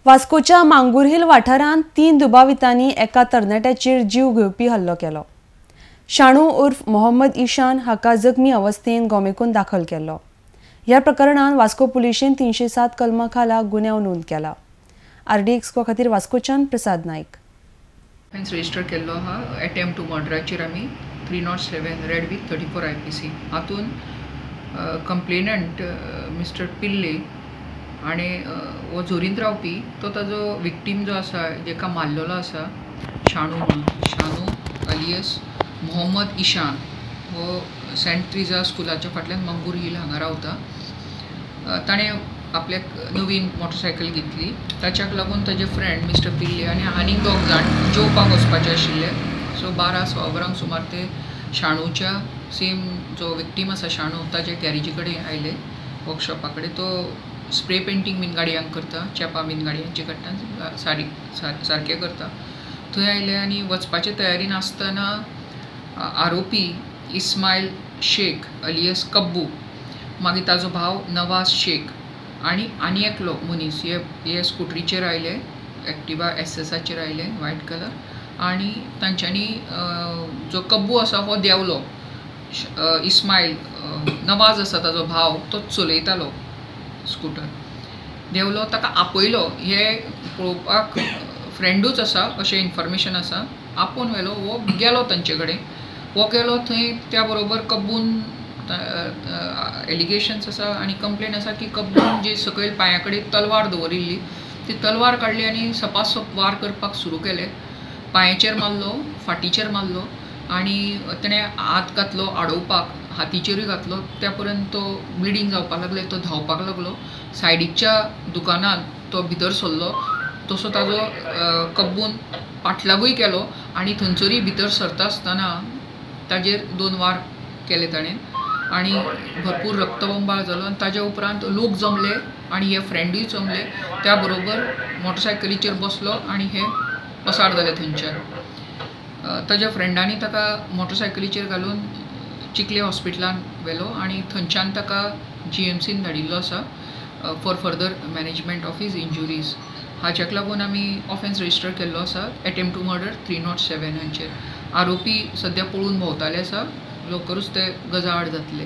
वास्कोच्या मांगूर hill वाठारांत 3 दुबावितांनी एका तरणाट्याचेर जीव घेवपी हल्लो केलो। शाणू उर्फ मोहम्मद ईशान हाका जखमी अवस्थेत गोमेकून दाखल केल्लो। ह्या प्रकरणात वास्को पुलिशेन 307 कलमा खाला गुन्यांव नोंद केला। RD एक्सको खातीर वास्कोच्यान प्रसाद नाईक। ऑफेन्स रजिस्टर केल्लो आहा अटेम्प्ट टू मर्डराचेर आमी 307 रेड विथ 34 IPC हातून कंप्लेनंट मिस्टर पिल्ले आणि वो जोरीन रावपी तो ताजो विक्टीम जो आसा जेका मारलेलो आसा शानू अलियस मोहम्मद ईशान हो सेंट ट्रिजा स्कुलाच्या फाटल्यान मंगूर हिल हांगा रावता। ताणें आपल्याक नवीन मोटरसायकल घेतली, ताच्याक लागून ताजे फ्रेंड मिस्टर पिल्ले आनी 2 जाण जेवपाक वचपाचे आशिल्ले। सो 12 वरांक सुमार ते शाणूच्या सेम जो विक्टीम आसा शाणू ताजे गॅरेजी कडेन आयले वर्कशॉपा कडेन। तो स्प्रे पेंटींग बीन गाडयांक करता, चेपा बीन गाडयांचे काडटा, सारकें करता। थंय आयले आनी वचपाचे तयारीन आसतना आरोपी इस्माईल शेख अलियस कब्बू, मागीर ताजो भाव नवाज शेख आनी एकलो मनीस हे स्कुटरीचेर आयले, एक्टिवा SSचेर आयले व्हायट कलर। आनी तांच्यांनी जो कब्बू आसा हो देंवलो, इस्माईल नवाज आसा ताजो भाव तो चलयतालो स्कूटर, देंवलो, ताका आपयलो। हे पळोवपाक फ्रेंडूच आसा अशें इन्फॉर्मेशन आसा, आपोवन व्हेलो, वो गेलो तांचे कडेन। वो गेलो थंय त्या बरोबर कब्बून एलिगेशन्स आसा आनी कंप्लेन आसा की कब्बून जी सकयल पांया कडेन तलवार दवरिल्ली ती तलवार काडली आनी सपासप वार करपाक सुरू केले। पांयाचेर मारलो, फाटीचेर मारलो आनी ताणें हात घातलो आडोवपाक, हातीचेरूय घातलो, त्या पर्यंत तो ब्लिडींग जावपाक लागले। तो धांवपाक लागलो, सायडीच्या दुकानांत तो भितर सरलो, तसो ताजो कब्बून पाठलागूय केलो आनी थंयसरूय भितर सरता आसतना ताजेर 2 वार केले ताणें आनी भरपूर रक्तबंबाळ जालो। आनी ताज्या उपरांत लोक जमले आनी हे फ्रेंडूय जमले, त्या बरोबर मोटरसायकलीचेर बसलो आनी हे पसार जाले थंयच्यान। ताज्या फ्रेंडांनी ताका मोटरसायकलीचेर घालून चिखले हॉस्पिटलान व्हेलो आनी थंयच्यान ताका GMCन धाडिल्लो आसा for further management of his injuries. हाच्याक लागून आमी ऑफेन्स रजिस्टर केल्लो आसा अटेम्प्ट टू मर्डर 307 हांचेर। आरोपी सद्या पळून भोंवताले आसा, लवकरूच ते गजाआड जातले।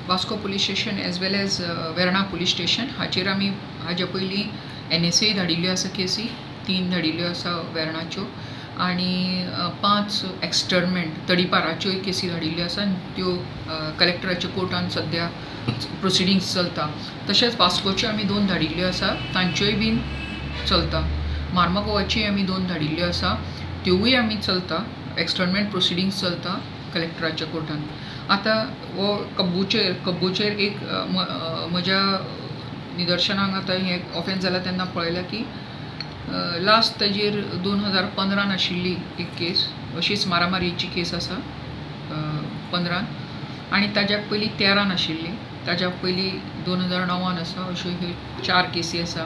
वास्को पुलीस स्टेशन एज वेल एज वेर्णा पुलीस स्टेशन हाचेर आमी हाजे पयलीं NSA धाडिल्ल्यो आसा केसी, 3 धाडिल्ल्यो आसा वेर्णाच्यो आनी 5 एक्सटर्नमेंट तडीपाराच्योय केसी धाडिल्ल्यो आसा। त्यो कलेक्टराच्या कोर्टान सद्या प्रोसिडींग्स चलता। तशेंच वास्कोच्यो आमी 2 धाडिल्ल्यो आसा, तांच्योय बीन चलता। मार्मागोवाची आमी 2 धाडिल्ल्यो आसा, त्योवूय आमी चलता, एक्सटर्नमेंट प्रोसिडींग्स चलता कलेक्टराच्या कोर्टान। आतां हो कब्बूचेर एक म्हज्या निदर्शनाक आतां हें ऑफेन्स जाला तेन्ना पळयलां की लास्ट ताजेर 2015 आशिल्ली एक केस, अशीच मारामारीची केस आसा 15 आनी ताज्याक पयलीं 13 आशिल्ली, ताज्या पयलीं 2009 आसा। अश्यो ह्यो 4 केसी आसा।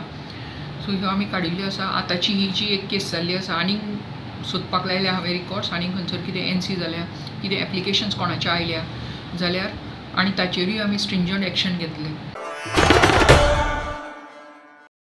सो ह्यो आमी काडिल्ल्यो आसा। आतांची ही जी एक केस जाल्ली आसा आनीक सोदपाक लायल्या हांवें रिकॉर्ड्स, आनीक खंयसर कितें NC जाल्या, कितें एप्लिकेशन्स कोणाच्या आयल्या जाल्यार आनी ताचेरूय आमी स्ट्रिंजंट एक्शन घेतले।